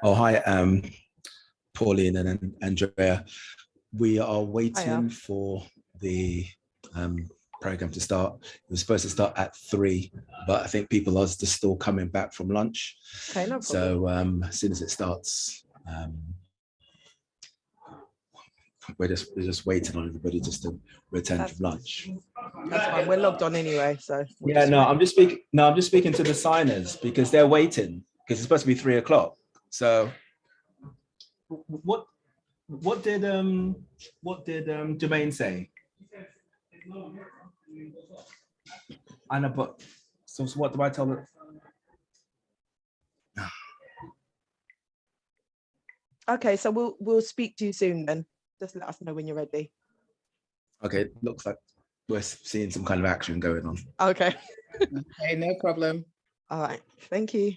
Oh, hi, Pauline and Andrea. We are waiting for the program to start. It was supposed to start at 3, but I think people are just still coming back from lunch. Okay, no problem. So as soon as it starts, we're just waiting on everybody just to return from lunch. That's fine. We're logged on anyway, so I'm just speaking to the signers because they're waiting because it's supposed to be 3 o'clock. So what did Jermaine say? I know, but so what do I tell her? Okay, so we'll speak to you soon then. Just let us know when you're ready. Okay, looks like we're seeing some kind of action going on. Okay. Okay, no problem. All right. Thank you.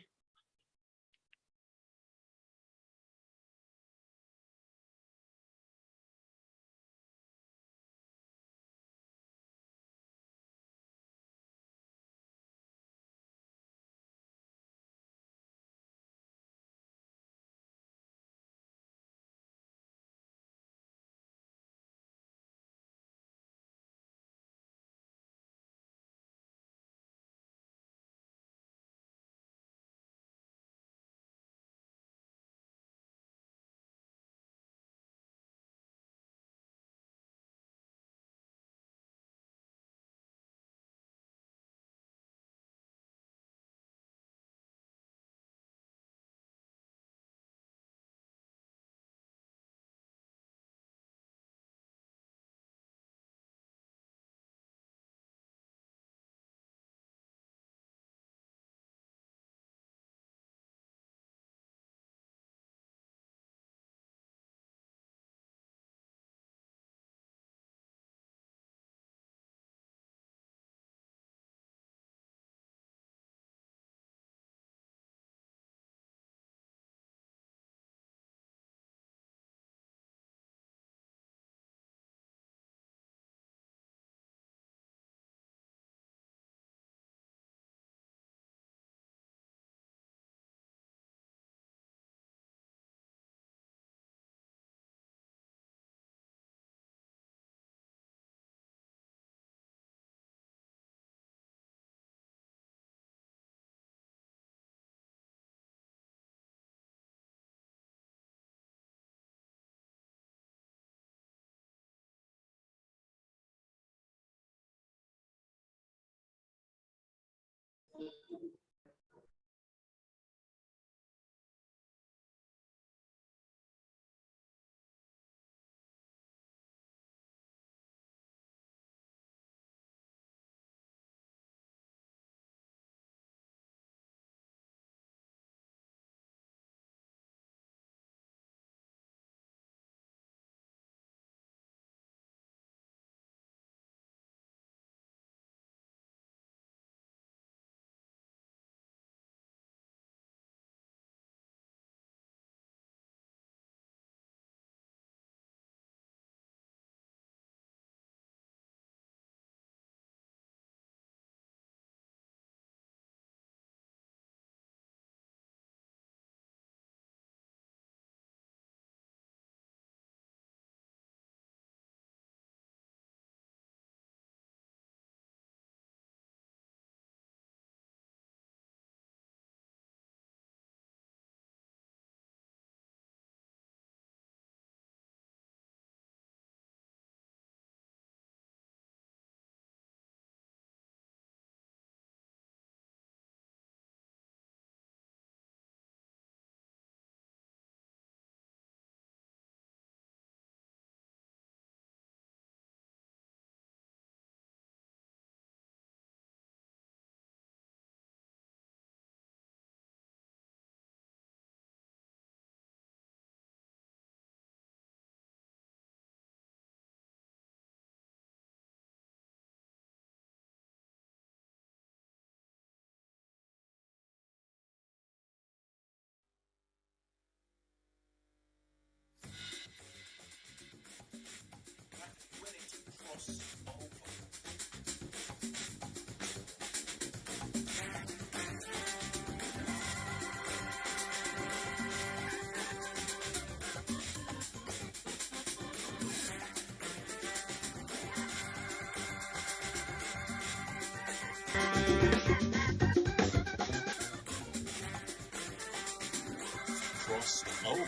Oh.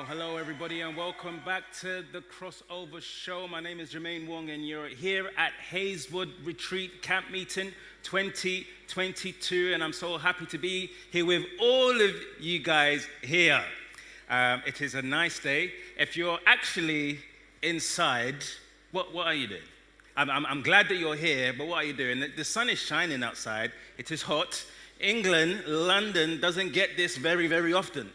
Hello everybody, and welcome back to the Crossover Show. My name is Jermaine Wong, and you're here at Hazewood Retreat Camp Meeting 2022, and I'm so happy to be here with all of you guys here. It is a nice day. If you're actually inside, what are you doing? I'm glad that you're here, but what are you doing? The sun is shining outside. It is hot. England, London doesn't get this very, very often.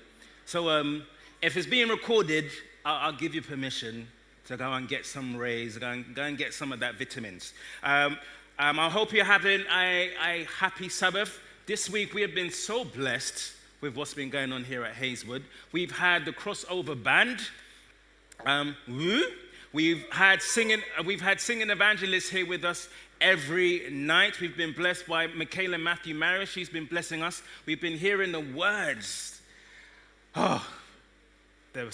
So if it's being recorded, I'll give you permission to go and get some rays, go and get some of that vitamins. I hope you're having a happy Sabbath. This week we have been so blessed with what's been going on here at Hazewood. We've had the Crossover Band. We've had singing evangelists here with us every night. We've been blessed by Michaela Matthew Maris. She's been blessing us. We've been hearing the words. The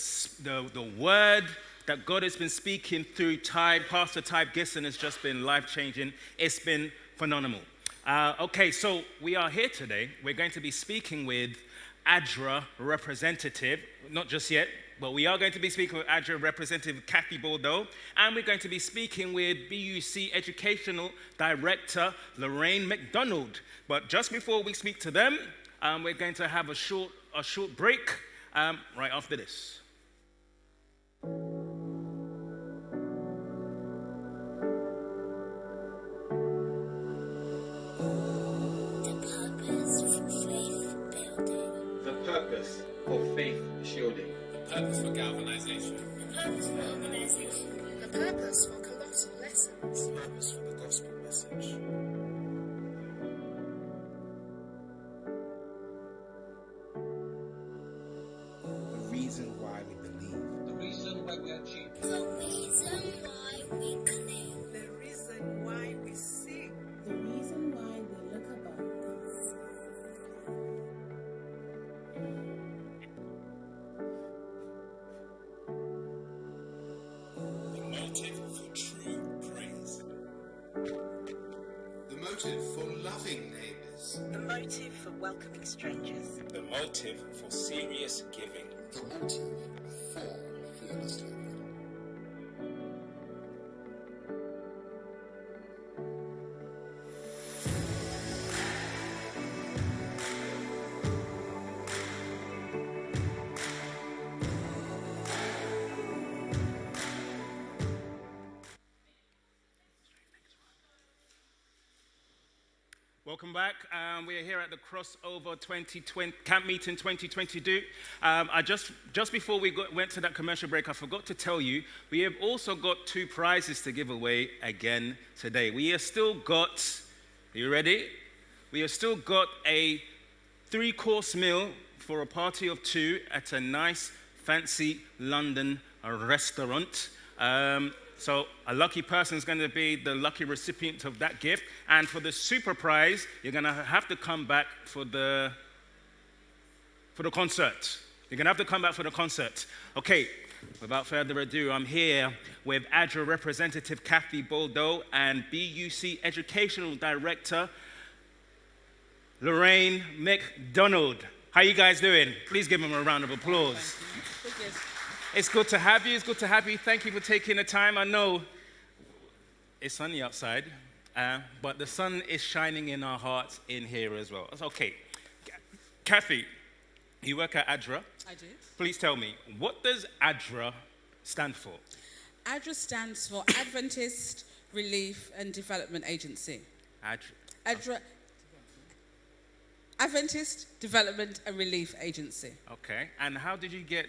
word that God has been speaking through Pastor Ty Gisson has just been life-changing. It's been phenomenal. Okay, so we are here today. We're going to be speaking with ADRA representative, not just yet, but we are going to be speaking with ADRA representative Kathy Bordeaux, and we're going to be speaking with BUC Educational Director Lorraine McDonald. But just before we speak to them, we're going to have a short break. Right after this. The purpose for faith shielding. The purpose for galvanization. The purpose for organization. The purpose for colossal lessons. The purpose for the gospel message. The reason why we believe. The reason why we achieve. The reason why we connect. The reason why we sing. The reason why we look above. The motive for true praise. The motive for loving neighbours. The motive for welcoming strangers. The motive for serious giving. The motive for fearless living. Welcome back. We are here at the Crossover 2020 Camp Meeting 2022. Just before we went to that commercial break, I forgot to tell you, we have also got 2 prizes to give away again today. We have still got, are you ready? We have still got a 3-course meal for a party of 2 at a nice, fancy London restaurant. So a lucky person is going to be the lucky recipient of that gift. And for the super prize, you're going to have to come back for the concert. You're going to have to come back for the concert. Okay, without further ado, I'm here with ADRA representative Kathy Bordeaux and BUC Educational Director Lorraine McDonald. How you guys doing? Please give them a round of applause. It's good to have you. It's good to have you. Thank you for taking the time. I know it's sunny outside, but the sun is shining in our hearts in here as well. That's okay. Kathy, you work at ADRA. I do. Please tell me, what does ADRA stand for? ADRA stands for Adventist Relief and Development Agency. ADRA. Adventist Development and Relief Agency. Okay. And how did you get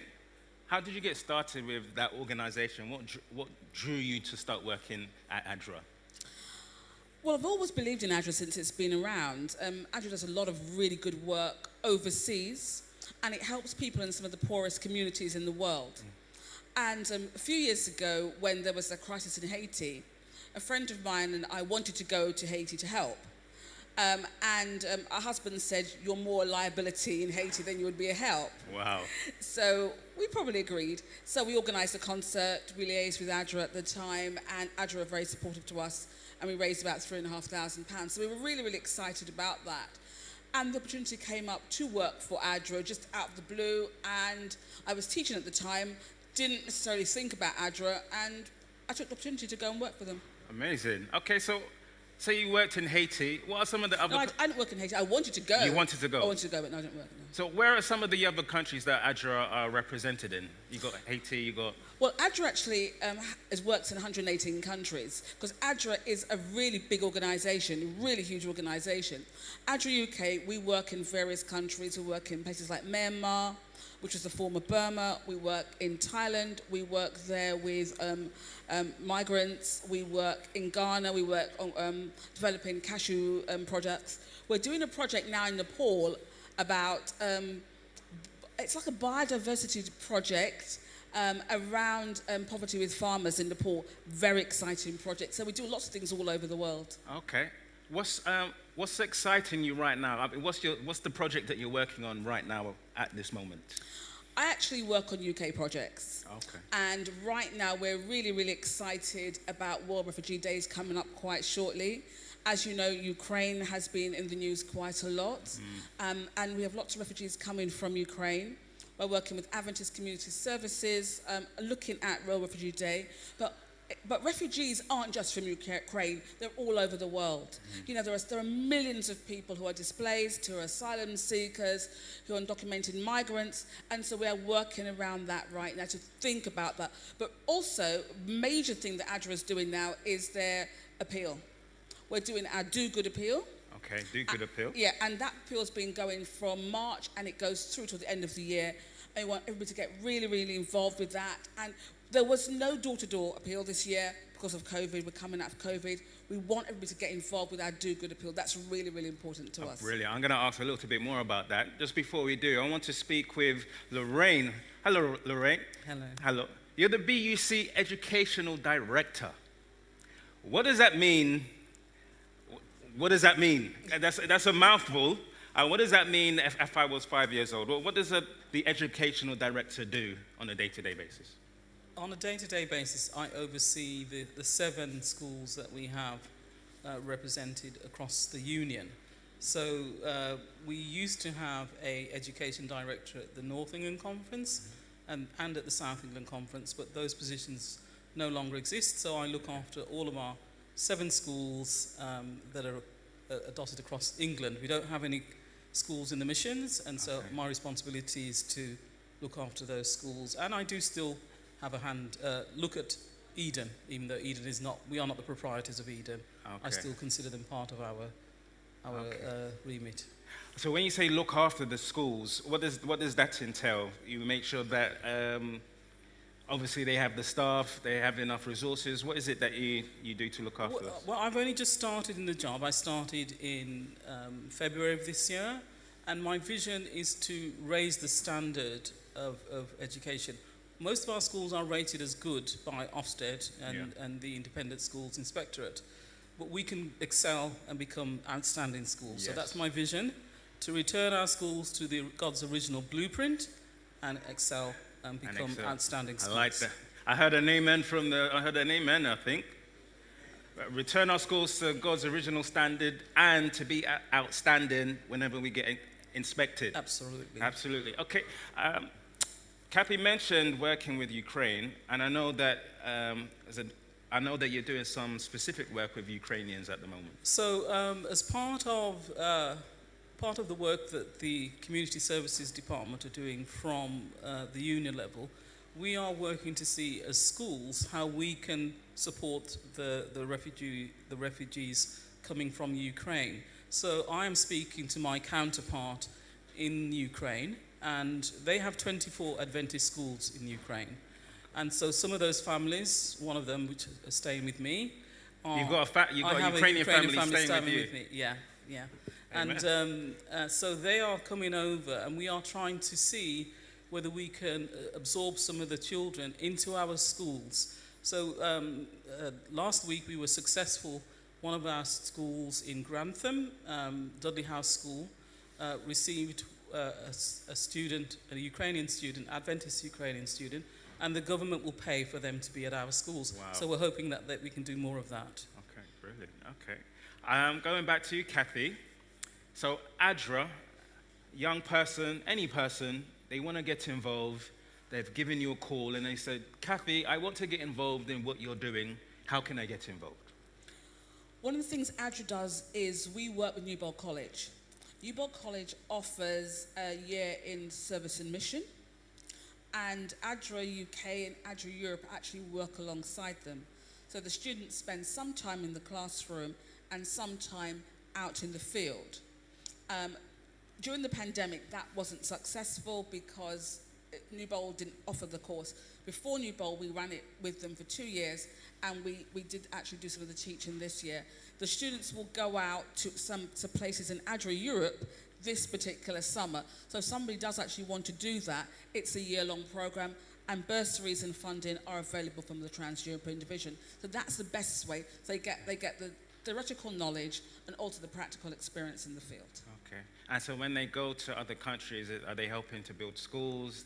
started with that organization? What drew you to start working at ADRA? Well, I've always believed in ADRA since it's been around. ADRA does a lot of really good work overseas, and it helps people in some of the poorest communities in the world. And a few years ago, when there was a crisis in Haiti, a friend of mine and I wanted to go to Haiti to help. Our husband said, you're more a liability in Haiti than you would be a help. Wow. So we probably agreed. So we organised a concert, we liaised with ADRA at the time, and ADRA were very supportive to us, and we raised about £3,500. So we were really, really excited about that. And the opportunity came up to work for ADRA just out of the blue, and I was teaching at the time, didn't necessarily think about ADRA, and I took the opportunity to go and work for them. Amazing. Okay, so you worked in Haiti. What are some of the other... No, I didn't work in Haiti. I wanted to go. You wanted to go? I wanted to go, but no, I didn't work. No. So where are some of the other countries that ADRA are represented in? You got Haiti, you got... Well, ADRA actually has worked in 118 countries, because ADRA is a really big organisation, really huge organisation. ADRA UK, we work in various countries. We work in places like Myanmar, which was the former Burma. We work in Thailand. We work there with migrants. We work in Ghana. We work on developing cashew products. We're doing a project now in Nepal about, it's like a biodiversity project around poverty with farmers in Nepal. Very exciting project. So we do lots of things all over the world. Okay. What's exciting you right now? I mean, what's the project that you're working on right now at this moment? I actually work on UK projects. Okay. And right now we're really, really excited about World Refugee Days coming up quite shortly. As you know, Ukraine has been in the news quite a lot. And we have lots of refugees coming from Ukraine. We're working with Adventist Community Services, looking at World Refugee Day. But refugees aren't just from Ukraine, they're all over the world. You know, there are millions of people who are displaced, who are asylum seekers, who are undocumented migrants, and so we are working around that right now to think about that. But also, major thing that ADRA is doing now is their appeal. We're doing our Do Good appeal. Okay, Do Good appeal. Yeah, and that appeal's been going from March, and it goes through till the end of the year. And we want everybody to get really, really involved with that. And there was no door-to-door appeal this year because of COVID. We're coming out of COVID. We want everybody to get involved with our Do Good appeal. That's really, really important to us. Brilliant. I'm going to ask a little bit more about that. Just before we do, I want to speak with Lorraine. Hello, Lorraine. Hello. Hello. You're the BUC Educational Director. What does that mean? What does that mean? That's a mouthful. What does that mean if I was 5 years old? What does the Educational Director do on a day-to-day basis? On a day-to-day basis, I oversee the 7 schools that we have represented across the union. So we used to have an education director at the North England Conference and at the South England Conference, but those positions no longer exist. So I look after all of our 7 schools that are dotted across England. We don't have any schools in the missions, and so my responsibility is to look after those schools. And I do still have a hand, look at Eden, even though Eden is not, we are not the proprietors of Eden. Okay. I still consider them part of our remit. So when you say look after the schools, what does that entail? You make sure that obviously they have the staff, they have enough resources. What is it that you do to look after us? Well, I've only just started in the job. I started in February of this year, and my vision is to raise the standard of education. Most of our schools are rated as good by Ofsted and the Independent Schools Inspectorate, but we can excel and become outstanding schools. Yes. So that's my vision, to return our schools to God's original blueprint and excel and become outstanding schools. I like that. I heard an amen I think. Return our schools to God's original standard and to be outstanding whenever we get inspected. Absolutely. Absolutely. Okay. Kathy mentioned working with Ukraine, and I know that you're doing some specific work with Ukrainians at the moment. So, as part of the work that the Community Services Department are doing from the union level, we are working to see as schools how we can support the refugees coming from Ukraine. So I am speaking to my counterpart in Ukraine, and they have 24 Adventist schools in Ukraine. And so some of those families, one of them which are staying with me, you've got a Ukrainian family staying with me. Yeah. Amen. And so they are coming over, and we are trying to see whether we can absorb some of the children into our schools. So last week we were successful one of our schools in Grantham, Dudley House School, received a student, a Ukrainian student, Adventist Ukrainian student, and the government will pay for them to be at our schools. Wow. So we're hoping that we can do more of that. Okay, brilliant. Okay. Going back to you, Kathy. So ADRA, young person, any person, they want to get involved. They've given you a call and they said, Kathy, I want to get involved in what you're doing. How can I get involved? One of the things ADRA does is we work with Newbold College. Newbold College offers a year in service and mission, and ADRA UK and ADRA Europe actually work alongside them. So the students spend some time in the classroom and some time out in the field. During the pandemic, that wasn't successful because Newbold didn't offer the course. Before Newbold, we ran it with them for 2 years, and we did actually do some of the teaching this year. The students will go out to some places in ADRA Europe this particular summer. So if somebody does actually want to do that, it's a year-long program, and bursaries and funding are available from the Trans-European Division. So that's the best way. So they get the theoretical knowledge and also the practical experience in the field. Okay. And so when they go to other countries, are they helping to build schools?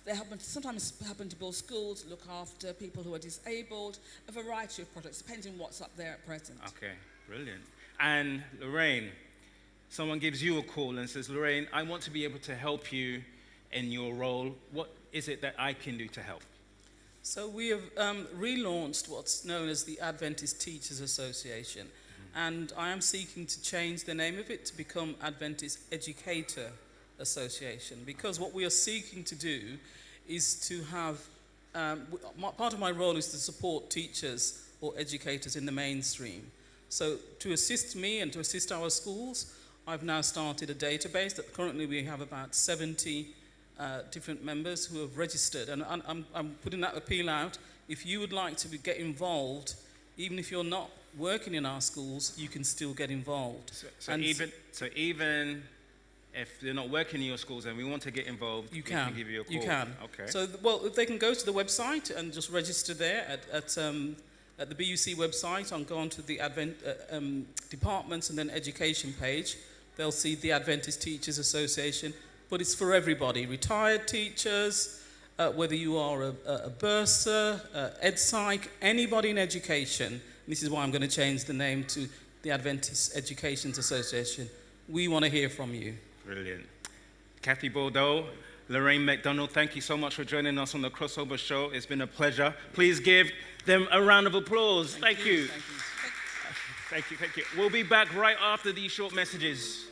They sometimes helping to build schools, look after people who are disabled, a variety of projects, depending on what's up there at present. Okay, brilliant. And Lorraine, someone gives you a call and says, Lorraine, I want to be able to help you in your role. What is it that I can do to help? So we have relaunched what's known as the Adventist Teachers Association, and I am seeking to change the name of it to become Adventist Educator Association, because what we are seeking to do is to have, part of my role is to support teachers or educators in the mainstream. So to assist me and to assist our schools, I've now started a database that currently we have about 70 different members who have registered, and I'm putting that appeal out. If you would like to get involved, even if you're not working in our schools, you can still get involved. So even if they're not working in your schools and we want to get involved, we can give you a call. You can. Okay. So, well, if they can go to the website and just register there at the BUC website and go onto the departments and then education page, they'll see the Adventist Teachers Association. But it's for everybody, retired teachers, whether you are a bursar, EdPsych, anybody in education. This is why I'm going to change the name to the Adventist Education Association. We want to hear from you. Brilliant. Kathy Bordeaux, Lorraine McDonald, thank you so much for joining us on the Crossover Show. It's been a pleasure. Please give them a round of applause. Thank you. Thank you. We'll be back right after these short messages.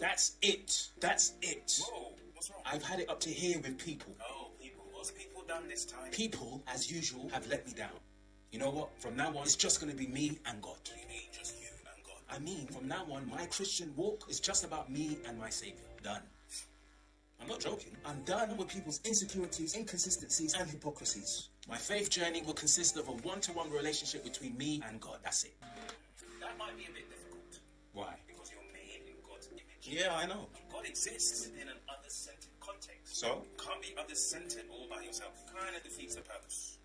That's it. Whoa, what's wrong? I've had it up to here with people. Oh, people. What's people done this time? People, as usual, have let me down. You know what? From now on, it's just going to be me and God. What do you mean, just you and God? I mean, from now on, my Christian walk is just about me and my Savior. Done. I'm not joking. I'm done with people's insecurities, inconsistencies, and hypocrisies. My faith journey will consist of a one-to-one relationship between me and God. That's it. That might be a bit difficult. Why? Because you're made in God's image. Yeah, I know. God exists within an other-centered context. So? Can't be other-centered all by yourself. Kind of defeats the purpose.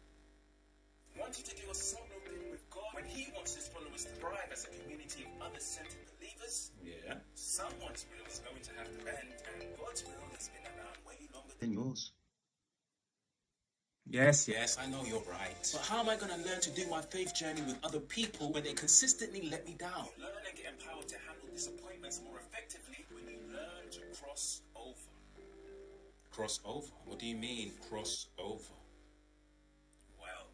Wanting to do a solo thing with God when He wants His followers to thrive as a community of other-centered believers. Yeah. Someone's will is going to have to bend, and God's will has been around way longer than yours. Yes, I know you're right. But how am I going to learn to do my faith journey with other people when they consistently let me down? You learn and get empowered to handle disappointments more effectively when you learn to cross over. Cross over? What do you mean, cross over? Well,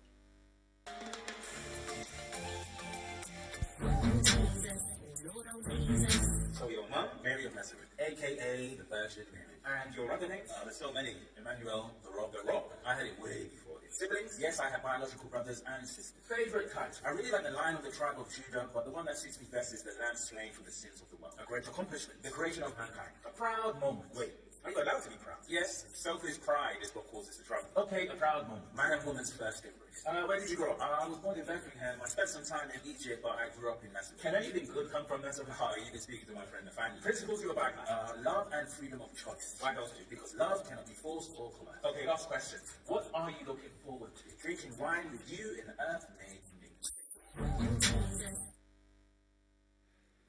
so your mum, Mary of Nazareth, a.k.a. the Virgin Mary. And your other names? There's so many. Emmanuel, the Rock. I had it way before this. Siblings? Yes, I have biological brothers and sisters. Favorite cut? I really like the Lion of the tribe of Judah, but the one that suits me best is the Lamb slain for the sins of the world. A great accomplishment. The creation of mankind. A proud moment. Wait. Are you allowed to be proud? Yes, selfish pride is what causes the trouble. Okay, a proud moment. Man and woman's first embrace. Where did you grow up? I was born in Bethlehem. I spent some time in Egypt, but I grew up in Nazareth. Can anything good come from Nazareth? You can speak to my friend the family. Principles you abide by? Love and freedom of choice. Why those two? Because love cannot be forced or coerced. Okay, last question. What are you looking forward to? Drinking wine with you in the earth made new.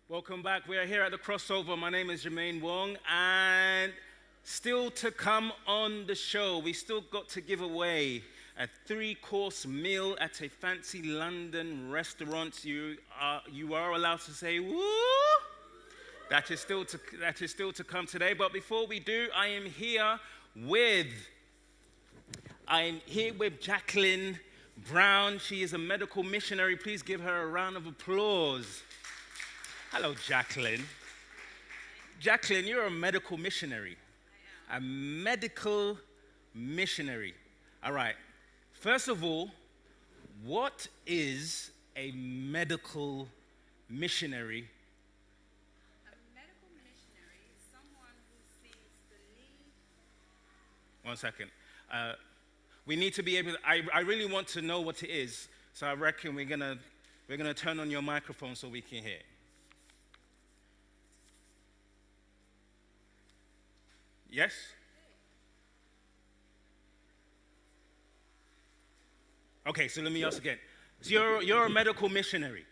Welcome back. We are here at the crossover. My name is Jermaine Wong, and still to come on the show, we still got to give away a 3-course meal at a fancy London restaurant. You are allowed to say woo. That is still to come today. But before we do, I am here with Jacqueline Brown. She is a medical missionary. Please give her a round of applause. Hello, Jacqueline. Jacqueline, you're a medical missionary. A medical missionary. All right. First of all, what is a medical missionary? A medical missionary is someone who sees the need. 1 second. We need to be able. I really want to know what it is, so I reckon we're gonna turn on your microphone so we can hear. Yes? Okay, so let me ask again. So you're a medical missionary.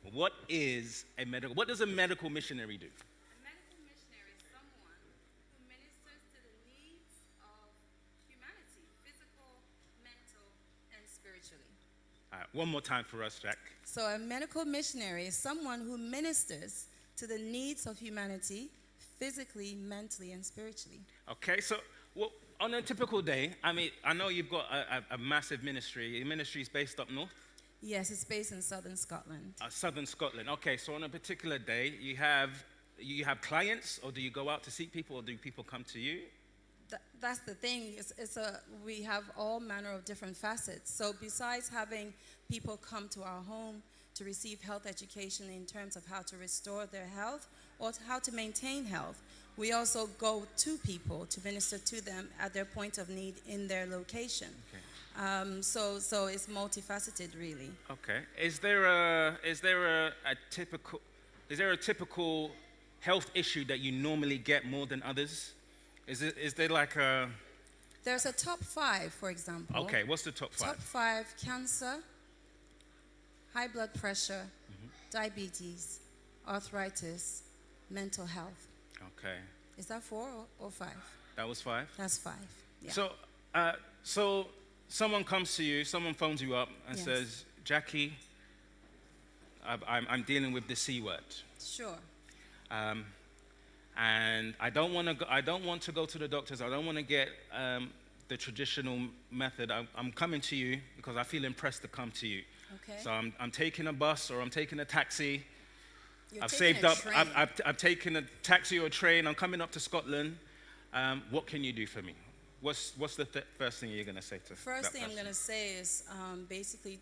Yes. What does a medical missionary do? A medical missionary is someone who ministers to the needs of humanity, physical, mental, and spiritually. All right, one more time for us, Jack. So a medical missionary is someone who ministers to the needs of humanity, physically, mentally, and spiritually. Okay, so on a typical day, I mean, I know you've got a massive ministry. Your ministry is based up north? Yes, it's based in southern Scotland. Southern Scotland. Okay, so on a particular day, you have clients, or do you go out to seek people, or do people come to you? That's the thing. We have all manner of different facets. So besides having people come to our home to receive health education in terms of how to restore their health or how to maintain health, we also go to people to minister to them at their point of need in their location. Okay. So it's multifaceted, really. Okay. Is there a typical health issue that you normally get more than others? Is there like a? There's a top 5, for example. Okay. What's the top 5? Top 5: cancer, high blood pressure, diabetes, arthritis, mental health. Okay. Is that 4 or 5? That was 5? That's 5, yeah. So someone comes to you, someone phones you up and says, Jackie, I'm dealing with the C word. Sure. And I don't want to go to the doctors. I don't want to get the traditional method. I'm coming to you because I feel impressed to come to you. Okay. So I'm taking a bus or I'm taking a taxi. I've saved up. I've taken a taxi or a train. I'm coming up to Scotland. What can you do for me? What's the first thing you're going to say to First that thing person? I'm going to say is basically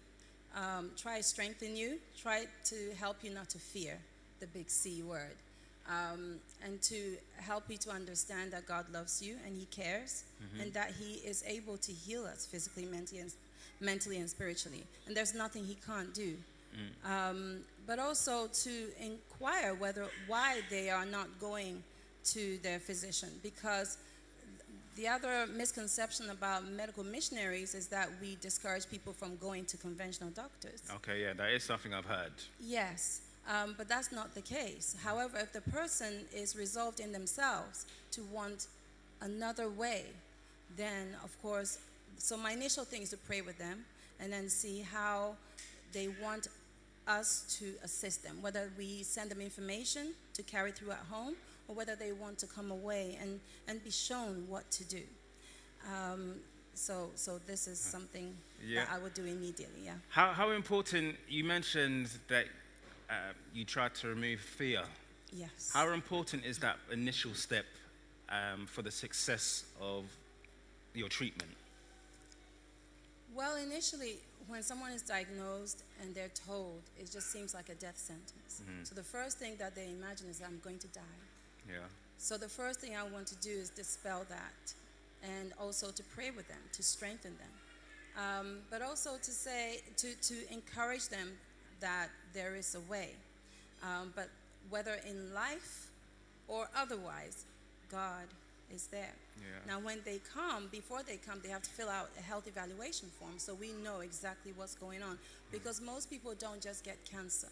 try to strengthen you. Try to help you not to fear the big C word. And to help you to understand that God loves you and He cares, and that He is able to heal us physically, mentally, and spiritually. And there's nothing He can't do. But also to inquire why they are not going to their physician, because the other misconception about medical missionaries is that we discourage people from going to conventional doctors. Okay, yeah, that is something I've heard. Yes, but that's not the case. However, if the person is resolved in themselves to want another way, then of course, so my initial thing is to pray with them and then see how they want us to assist them, whether we send them information to carry through at home or whether they want to come away and be shown what to do. So this is something that I would do immediately, yeah. How important, you mentioned that you tried to remove fear. Yes. How important is that initial step for the success of your treatment? Well, initially, when someone is diagnosed and they're told, it just seems like a death sentence. So the first thing that they imagine is, I'm going to die. Yeah. So the first thing I want to do is dispel that, and also to pray with them, to strengthen them, but also to say, to encourage them that there is a way. But whether in life or otherwise, God is there. Yeah. Now, when they come, before they come, they have to fill out a health evaluation form so we know exactly what's going on. Because most people don't just get cancer.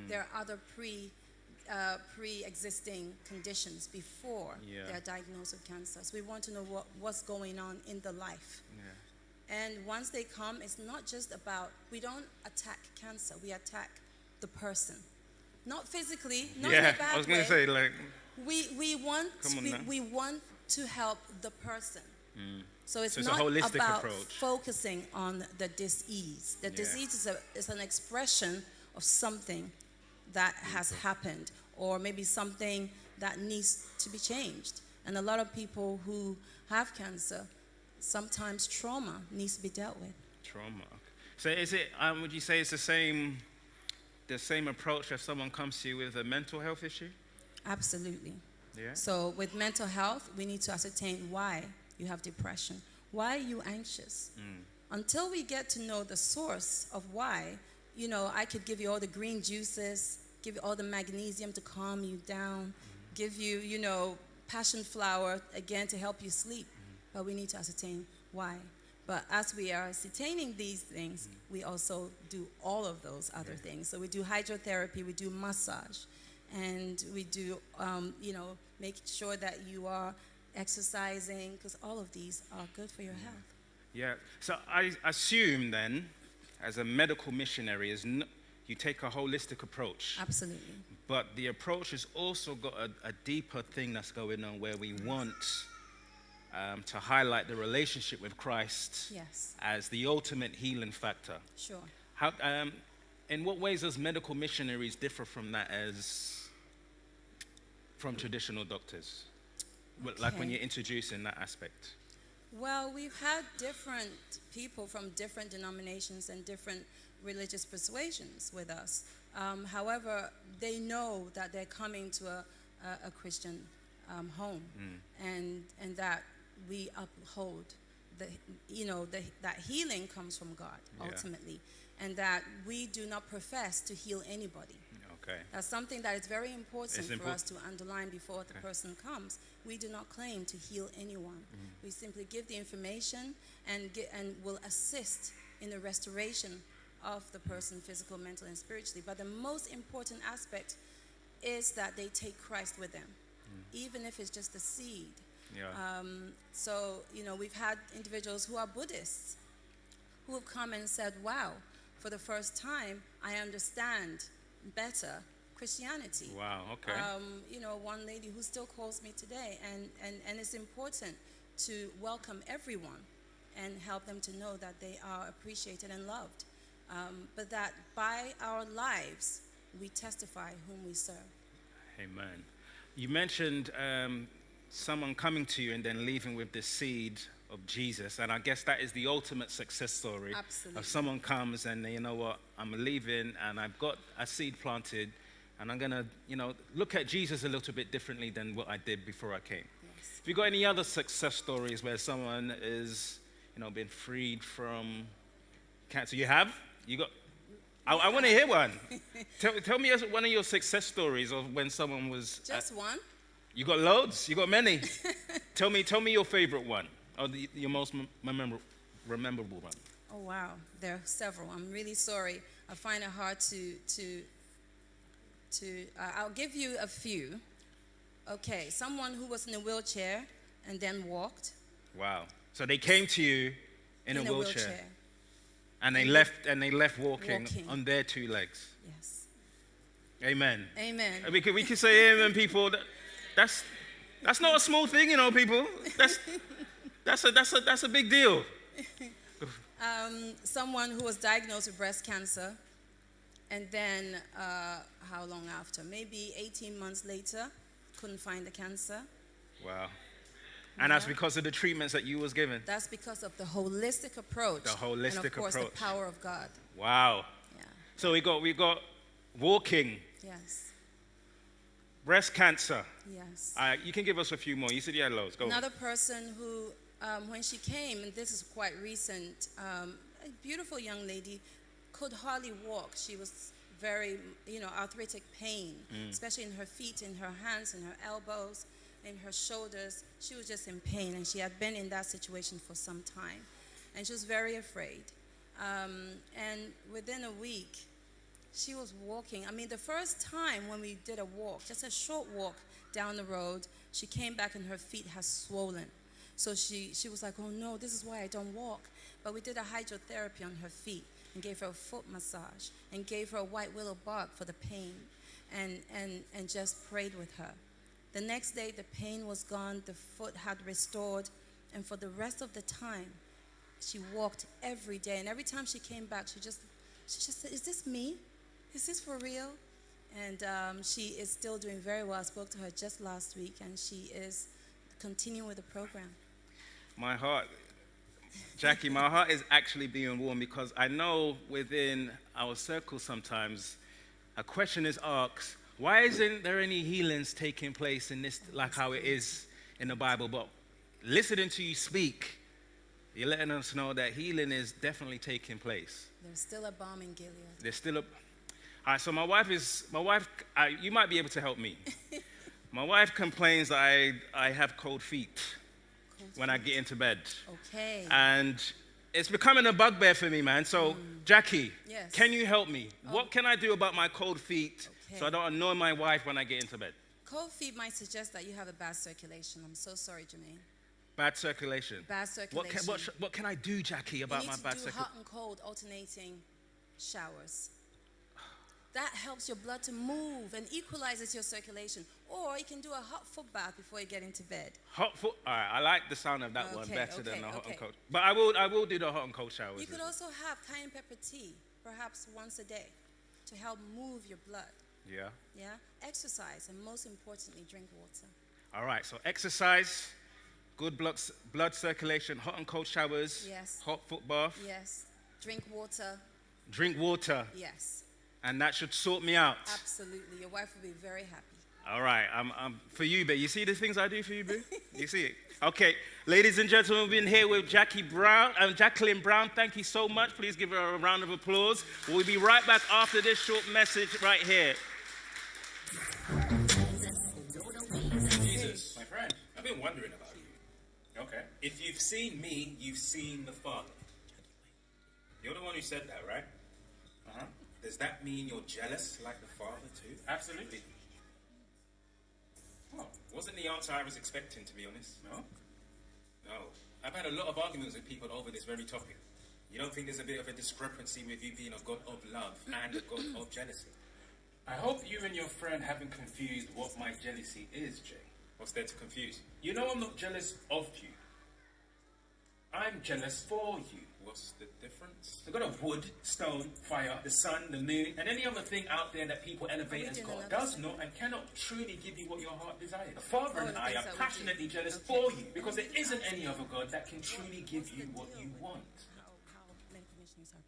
There are other pre-existing conditions before they're diagnosed with cancer. So we want to know what's going on in the life. Yeah. And once they come, it's not just about, we don't attack cancer, we attack the person. Not physically, not in a bad way. I was going to say, like, we want to help the person. So it's a not holistic about approach. focusing on the disease. The disease is an expression of something that has happened, or maybe something that needs to be changed. And a lot of people who have cancer, sometimes trauma needs to be dealt with. Trauma. So is it, would you say it's the same approach if someone comes to you with a mental health issue? Absolutely. Yeah. So with mental health, we need to ascertain why you have depression. Why are you anxious? Until we get to know the source of why, you know, I could give you all the green juices, give you all the magnesium to calm you down, give you, you know, passion flower, again, to help you sleep. But we need to ascertain why. But as we are ascertaining these things, we also do all of those other things. So we do hydrotherapy, we do massage, and we do, you know, make sure that you are exercising, because all of these are good for your health. Yeah. So I assume then, as a medical missionary, you take a holistic approach. Absolutely. But the approach has also got a deeper thing that's going on where we want to highlight the relationship with Christ as the ultimate healing factor. Sure. How, in what ways does medical missionaries differ from that from traditional doctors? Like when you're introducing that aspect? Well, we've had different people from different denominations and different religious persuasions with us. However, they know that they're coming to a Christian home, and that we uphold that healing comes from God ultimately, and that we do not profess to heal anybody. Okay. That's something that is very important for us to underline before the person comes. We do not claim to heal anyone. We simply give the information and will assist in the restoration of the person, physical, mental, and spiritually. But the most important aspect is that they take Christ with them, even if it's just a seed. Yeah. So, you know, we've had individuals who are Buddhists who have come and said, wow, for the first time, I understand better Christianity. Wow, okay. You know, one lady who still calls me today, and it's important to welcome everyone and help them to know that they are appreciated and loved. But that by our lives, we testify whom we serve. Amen. You mentioned someone coming to you and then leaving with the seed of Jesus, and I guess that is the ultimate success story. Absolutely. If someone comes and you know what, I'm leaving and I've got a seed planted, and I'm gonna, you know, look at Jesus a little bit differently than what I did before I came. Yes. Have you got any other success stories where someone is, you know, been freed from cancer? You have? You got? I want to hear one. Tell me one of your success stories of when someone was. Just one. You got loads. You got many. Tell me your favorite one, or your most memorable one. Oh wow, there are several. I'm really sorry. I find it hard to. I'll give you a few. Okay, someone who was in a wheelchair and then walked. Wow. So they came to you in a wheelchair. And they left walking on their two legs. Yes. Amen. Amen. We can say amen, people. That's not a small thing, you know, people. That's a big deal. Someone who was diagnosed with breast cancer, and then how long after? Maybe 18 months later, couldn't find the cancer. Wow. And that's because of the treatments that you was given. That's because of the holistic approach. The holistic and of course approach. The power of God. Wow. Yeah. So we got walking. Yes. Breast cancer. Yes. You can give us a few more. You said you had loads. Go Another person who, when she came, and this is quite recent, a beautiful young lady, could hardly walk. She was very, arthritic pain, especially in her feet, in her hands, in her elbows. in her shoulders. She was just in pain, and she had been in that situation for some time. And she was very afraid. And within a week, she was walking. I mean, the first time when we did a walk, just a short walk down the road, she came back and her feet had swollen. So she was like, oh no, this is why I don't walk. But we did a hydrotherapy on her feet and gave her a foot massage and gave her a white willow bark for the pain and just prayed with her. The next day, the pain was gone, the foot had restored, and for the rest of the time, she walked every day. And every time she came back, she just said, is this me? Is this for real? And she is still doing very well. I spoke to her just last week, and she is continuing with the program. My heart, Jackie, my heart is actually being warm because I know within our circle sometimes a question is asked, why isn't there any healings taking place in this like how it is in the Bible? But listening to you speak, you're letting us know that healing is definitely taking place. There's still a balm in Gilead. There's still a... All right, so my wife, you might be able to help me. My wife complains that I have cold feet when I get into bed. Okay. And it's becoming a bugbear for me, man. So, Jackie, yes. Can you help me? What can I do about my cold feet so I don't annoy my wife when I get into bed? Cold feet might suggest that you have a bad circulation. I'm so sorry, Jermaine. Bad circulation? Bad circulation. What can I do, Jackie, about my bad circulation? You need to do hot and cold alternating showers. That helps your blood to move and equalizes your circulation. Or you can do a hot foot bath before you get into bed. Hot foot? All right, I like the sound of that one better than the hot and cold. But I will do the hot and cold showers. You could also have cayenne pepper tea, perhaps once a day, to help move your blood. Yeah. Yeah? Exercise, and most importantly, drink water. All right, so exercise, good blood circulation, hot and cold showers. Yes. Hot foot bath. Yes. Drink water. Drink water. Yes. And that should sort me out. Absolutely. Your wife will be very happy. All right. I'm for you, babe. You see the things I do for you, boo? You see it? Okay. Ladies and gentlemen, we've been here with Jacqueline Brown. Thank you so much. Please give her a round of applause. We'll be right back after this short message right here. Jesus, my friend, I've been wondering about you. Okay. If you've seen me, you've seen the Father. You're the one who said that, right? Uh-huh. Does that mean you're jealous like the Father too? Absolutely. Oh, wasn't the answer I was expecting, to be honest. No? No. I've had a lot of arguments with people over this very topic. You don't think there's a bit of a discrepancy with you being a God of love and a God of jealousy? I hope you and your friend haven't confused what my jealousy is, Jay. What's there to confuse? You know I'm not jealous of you. I'm jealous for you. What's the difference? The God of wood, stone, fire, the sun, the moon, and any other thing out there that people elevate as God does not and cannot truly give you what your heart desires. The Father and I are passionately jealous for you because there isn't any other God that can truly give you what you want. How many commissioners are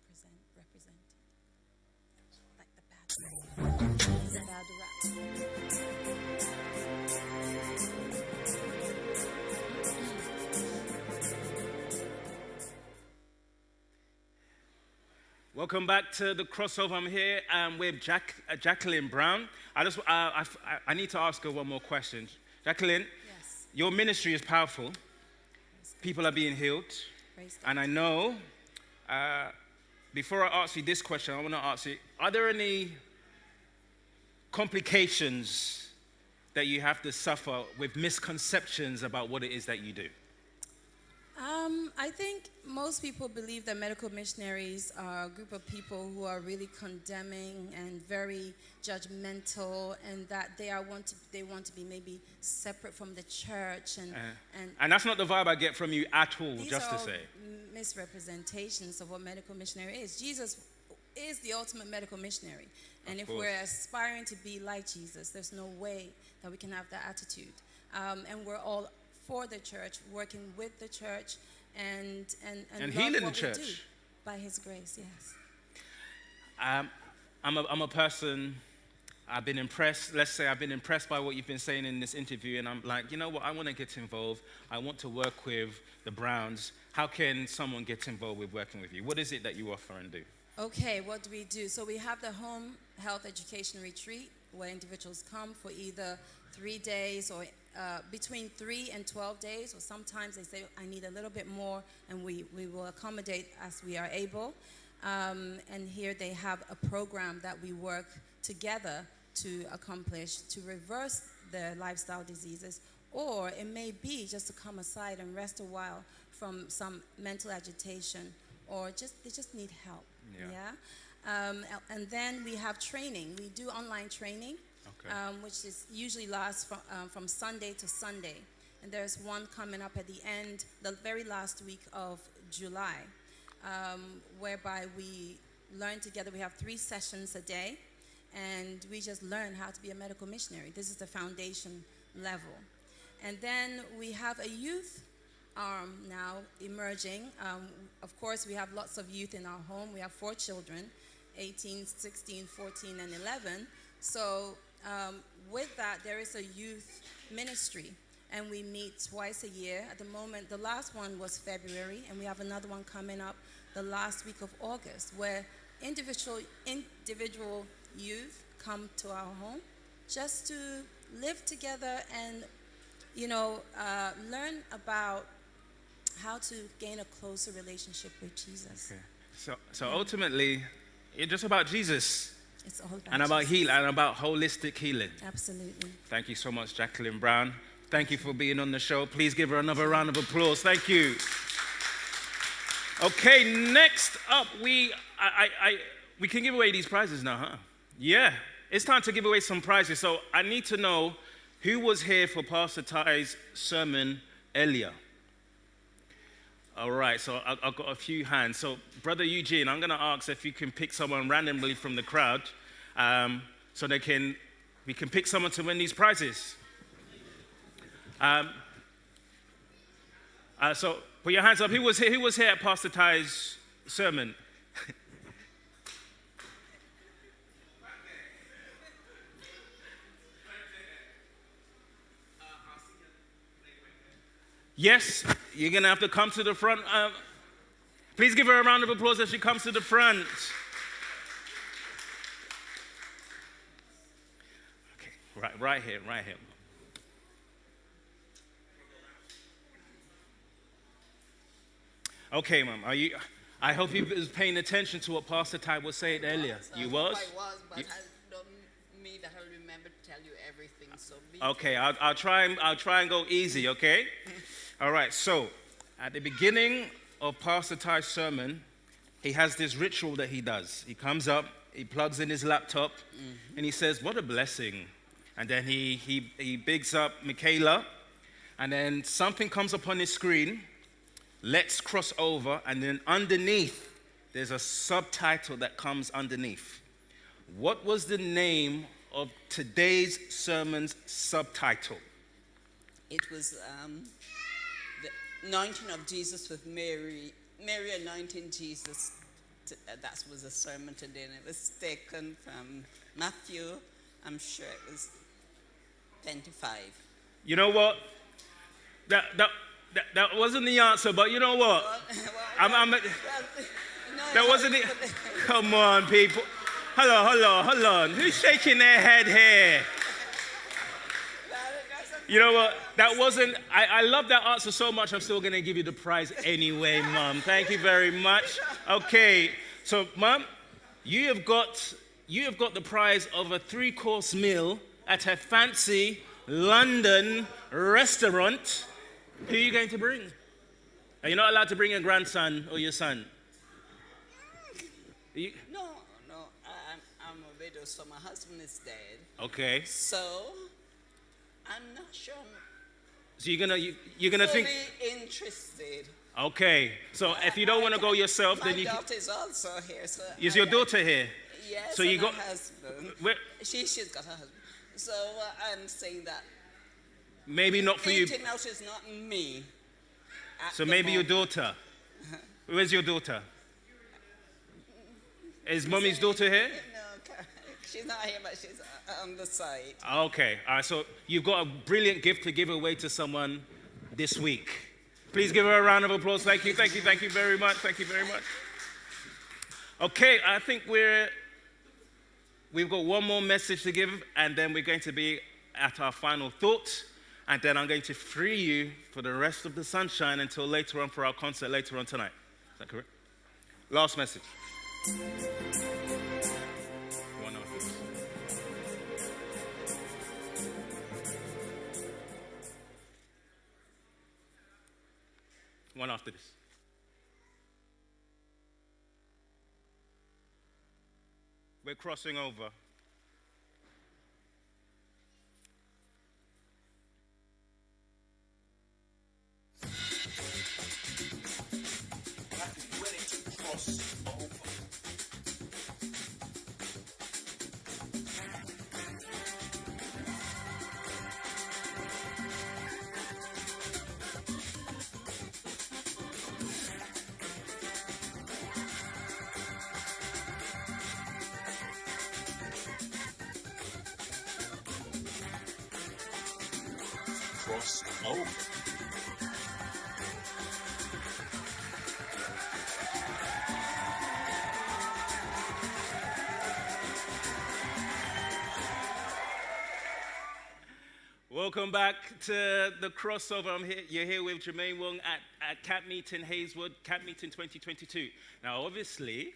represented? Like the bad rap. Welcome back to the crossover. I'm here with Jacqueline Brown. I need to ask her one more question. Jacqueline, yes. Your ministry is powerful. People are being healed. And I know, before I ask you this question, I want to ask you, are there any complications that you have to suffer with misconceptions about what it is that you do? I think most people believe that medical missionaries are a group of people who are really condemning and very judgmental, and that they want to be maybe separate from the church, and that's not the vibe I get from you at all. These just are to say, misrepresentations of what medical missionary is. Jesus is the ultimate medical missionary, and if course. we're aspiring to be like Jesus, there's no way that we can have that attitude. And we're all for the church, working with the church, and healing the church. We do by His grace. Yes. I'm a person. I've been impressed. Let's say I've been impressed by what you've been saying in this interview, and I'm like, you know what? I want to get involved. I want to work with the Browns. How can someone get involved with working with you? What is it that you offer and do? Okay, what do we do? So we have the home health education retreat where individuals come for either 3 days or between 3 and 12 days, or sometimes they say, I need a little bit more, and we will accommodate as we are able. And here they have a program that we work together to accomplish, to reverse their lifestyle diseases, or it may be just to come aside and rest a while from some mental agitation, or they just need help. And then we have training. We do online training, which is usually lasts from Sunday to Sunday. And there's one coming up at the end, the very last week of July, whereby we learn together. We have 3 sessions a day, and we just learn how to be a medical missionary. This is the foundation level. And then we have a youth arm now emerging. Of course, we have lots of youth in our home. We have 4 children, 18, 16, 14, and 11. So with that, there is a youth ministry, and we meet twice a year. At the moment, the last one was February, and we have another one coming up the last week of August, where individual youth come to our home just to live together and, learn about how to gain a closer relationship with Jesus. Okay. So ultimately, it's just about Jesus. It's all about and about Jesus. healing and about holistic healing. Absolutely. Thank you so much, Jacqueline Brown. Thank you for being on the show. Please give her another round of applause. Thank you. Okay, next up, we can give away these prizes now, huh? Yeah, it's time to give away some prizes. So I need to know who was here for Pastor Ty's sermon earlier. All right, so I've got a few hands. So Brother Eugene, I'm going to ask if you can pick someone randomly from the crowd, so we can pick someone to win these prizes. So put your hands up. Who was here at Pastor Ty's sermon? Yes, you're going to have to come to the front. Please give her a round of applause as she comes to the front. Okay, right here. Okay, Mom, I hope you was paying attention to what Pastor Ty was saying earlier. You was? I was, but I don't mean that I'll remember to tell you everything. So okay, I'll try and go easy, okay? All right, so at the beginning of Pastor Ty's sermon, he has this ritual that he does. He comes up, he plugs in his laptop, and he says, what a blessing. And then he bigs up Michaela, and then something comes up on his screen, let's cross over, and then underneath, there's a subtitle that comes underneath. What was the name of today's sermon's subtitle? It was the anointing of Jesus with Mary. Mary anointing Jesus. That was a sermon today, and it was taken from Matthew. I'm sure it was 25. You know what? That wasn't the answer, but you know what? That wasn't it. Come on, people. Hold on. Who's shaking their head here? You know what? That wasn't, I love that answer so much, I'm still going to give you the prize anyway, Mom. Thank you very much. Okay, so, Mom, you have got the prize of a 3-course meal at a fancy London restaurant. Who are you going to bring? Are you not allowed to bring your grandson or your son? No, I'm a widow, so my husband is dead. Okay. So, I'm not sure. So you're gonna think. Interested. Okay. So if you don't want to go yourself, then you. My daughter is also here. So is your daughter here? Yes. So you got. Husband. She's got her husband. So I'm saying that. Maybe not for you. Eating out is not me. So maybe your daughter. Where's your daughter? Is Mommy's daughter here? No, she's not here, but she's on the side. Okay. All right. So you've got a brilliant gift to give away to someone this week. Please give her a round of applause. Thank you very much. Okay, I think we're we've got one more message to give, and then we're going to be at our final thought, and then I'm going to free you for the rest of the sunshine until later on for our concert later on tonight. Is that correct? Last message. One after this. One after this. We're crossing over. Cross over. Welcome back to the crossover. You're here with Jermaine Wong at Camp Meeting Hazelwood, Camp Meeting 2022. Now, obviously,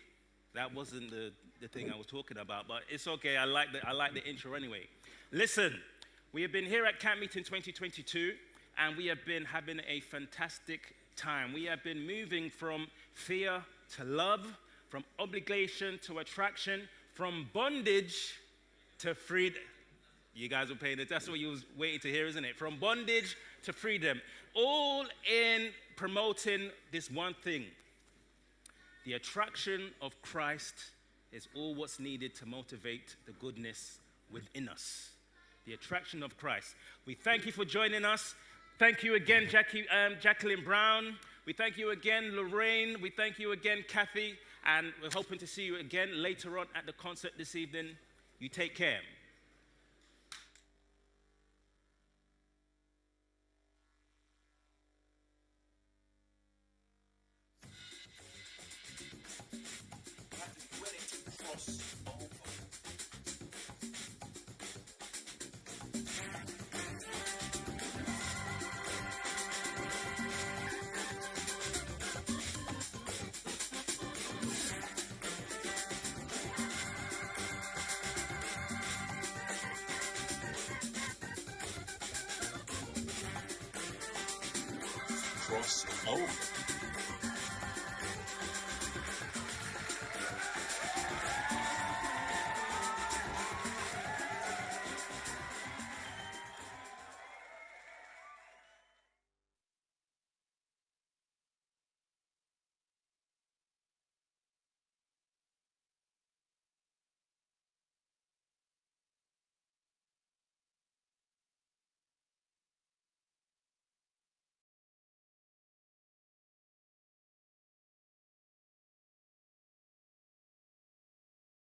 that wasn't the thing I was talking about, but it's okay. I like the intro anyway. Listen, we have been here at Camp Meeting 2022, and we have been having a fantastic time. We have been moving from fear to love, from obligation to attraction, from bondage to freedom. You guys were paying attention. That's what you was waiting to hear, isn't it? From bondage to freedom. All in promoting this one thing. The attraction of Christ is all what's needed to motivate the goodness within us. The attraction of Christ. We thank you for joining us. Thank you again, Jacqueline Brown. We thank you again, Lorraine. We thank you again, Kathy. And we're hoping to see you again later on at the concert this evening. You take care. Cross over.